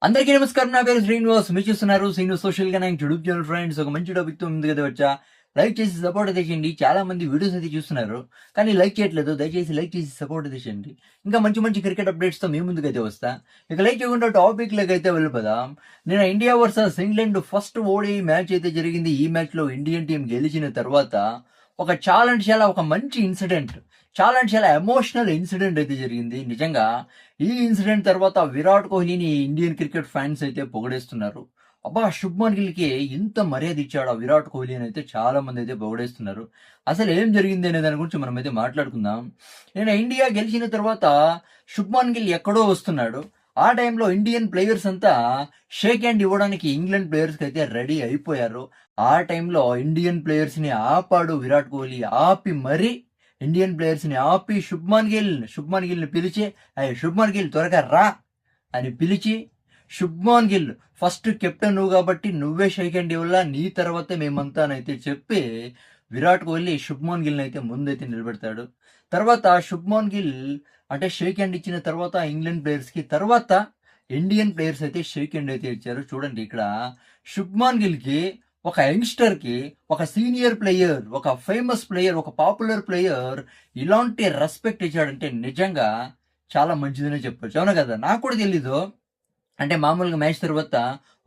అందరికీ నమస్కారం. నా పేరు శ్రీనివాస్. మీరు చూస్తున్నారు Srinivas social connect YouTube channel. Friends, ఒక మంచి టాపిక్ తో ముందుకు వచ్చా. లైక్ చేసి సపోర్ట్ అయితే చేయండి. చాలా మంది వీడియోస్ అయితే చూస్తున్నారు, కానీ లైక్ చేయట్లేదు. దయచేసి లైక్ చేసి సపోర్ట్ అయితే చేయండి. ఇంకా మంచి మంచి క్రికెట్ అప్డేట్స్ తో మీ ముందుకైతే వస్తా. ఇక లైక్ చేయకుండా టాపిక్ లకి అయితే వెళ్ళిపోదాం. నేను India versus England first ODI match అయితే జరిగింది. ఈ మ్యాచ్ లో ఇండియన్ టీం గెలిచిన తర్వాత ఒక మంచి ఇన్సిడెంట్, చాలా ఎమోషనల్ ఇన్సిడెంట్ అయితే జరిగింది. నిజంగా ఈ ఇన్సిడెంట్ తర్వాత విరాట్ కోహ్లీని ఇండియన్ క్రికెట్ ఫ్యాన్స్ అయితే పొగిడేస్తున్నారు. అబ్బా, శుభ్మన్ గిల్కి ఇంత మర్యాద ఇచ్చాడు ఆ విరాట్ కోహ్లీ అని అయితే చాలా మంది అయితే పొగిడేస్తున్నారు. అసలు ఏం జరిగింది అనే దాని గురించి మనం అయితే మాట్లాడుకుందాం. నేను ఇండియా గెలిచిన తర్వాత శుభ్మన్ గిల్ ఎక్కడో వస్తున్నాడు. ఆ టైంలో ఇండియన్ ప్లేయర్స్ అంతా షేక్ హ్యాండ్ ఇవ్వడానికి ఇంగ్లాండ్ ప్లేయర్స్కి అయితే రెడీ అయిపోయారు. ఆ టైంలో ఇండియన్ ప్లేయర్స్ని ఆపాడు విరాట్ కోహ్లీ. ఆపి మరీ ఇండియన్ ప్లేయర్స్ని ఆపి శుభ్మన్ గిల్ని పిలిచి, శుభ్మన్ గిల్ త్వరగా రా అని పిలిచి, శుభ్మన్ గిల్ ఫస్ట్ కెప్టెన్ నువ్వు కాబట్టి నువ్వే షేక్ హ్యాండ్ ఇవ్వాలా, నీ తర్వాతే మేమంతా అయితే చెప్పి విరాట్ కోహ్లీ శుభ్మన్ గిల్ని అయితే ముందైతే నిలబెడతాడు. తర్వాత శుభ్మన్ గిల్ అంటే షేక్ హ్యాండ్ ఇచ్చిన తర్వాత ఇంగ్లాండ్ ప్లేయర్స్కి, తర్వాత ఇండియన్ ప్లేయర్స్ అయితే షేక్ హ్యాండ్ అయితే ఇచ్చారు. చూడండి, ఇక్కడ శుభ్మన్ గిల్కి, ఒక యంగ్స్టర్కి, ఒక సీనియర్ ప్లేయర్, ఒక ఫేమస్ ప్లేయర్, ఒక పాపులర్ ప్లేయర్ ఇలాంటి రెస్పెక్ట్ ఇచ్చాడంటే నిజంగా చాలా మంచిదనే చెప్పొచ్చు. అవునా కదా? నాకు కూడా తెలీదు. అంటే మామూలుగా మ్యాచ్ తర్వాత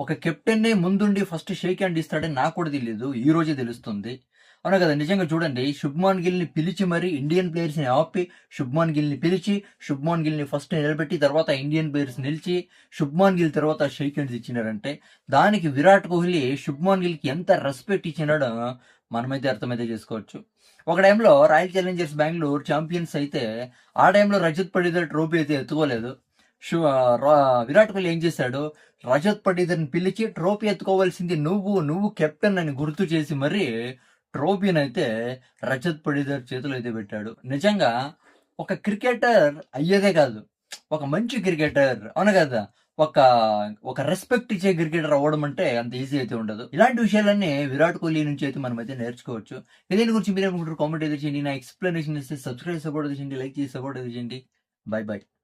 ఒక కెప్టెన్నే ముందుండి ఫస్ట్ షేక్ హ్యాండ్ ఇస్తాడని నాకు కూడా తెలియదు. ఈ రోజే తెలుస్తుంది. అవునా కదా? నిజంగా చూడండి, శుభ్మన్ గిల్ని పిలిచి మరి ఇండియన్ ప్లేయర్స్ని ఆపి శుభ్మన్ గిల్ని పిలిచి, శుభ్మన్ గిల్ని ఫస్ట్ నిలబెట్టి తర్వాత ఇండియన్ ప్లేయర్స్ నిలిచి శుభ్మన్ గిల్ తర్వాత షేక్ హ్యాండ్స్ ఇచ్చినారంటే దానికి విరాట్ కోహ్లీ శుభ్మన్ గిల్కి ఎంత రెస్పెక్ట్ ఇచ్చినాడో మనమైతే అర్థమైతే చేసుకోవచ్చు. ఒక టైంలో రాయల్ ఛాలెంజర్స్ బెంగళూరు ఛాంపియన్స్ అయితే ఆ టైంలో రజత్ పడిదర్ ట్రోఫీ అయితే ఎత్తుకోలేదు. విరాట్ కోహ్లీ ఏం చేశాడు, రజత్ పడిదర్ని పిలిచి ట్రోఫీ ఎత్తుకోవాల్సింది నువ్వు కెప్టెన్ అని గుర్తు చేసి మరీ ట్రోఫీని అయితే రజత్ పడిదర్ చేతులు అయితే పెట్టాడు. నిజంగా ఒక క్రికెటర్ అయ్యేదే కాదు, ఒక మంచి క్రికెటర్, అవును కదా, ఒక ఒక రెస్పెక్ట్ ఇచ్చే క్రికెటర్ అవ్వడం అంటే అంత ఈజీ అయితే ఉండదు. ఇలాంటి విషయాలన్నీ విరాట్ కోహ్లీ నుంచి అయితే మనం అయితే నేర్చుకోవచ్చు. దీని గురించి మీరేమనుకుంటారు? కామెంట్ అయితే చేయండి. నా ఎక్స్ప్లెనేషన్ ఇస్తే సబ్స్క్రైబ్ సపోర్ట్ చేయండి, లైక్ చేసి సపోర్ట్ అయితే చేయండి. By by.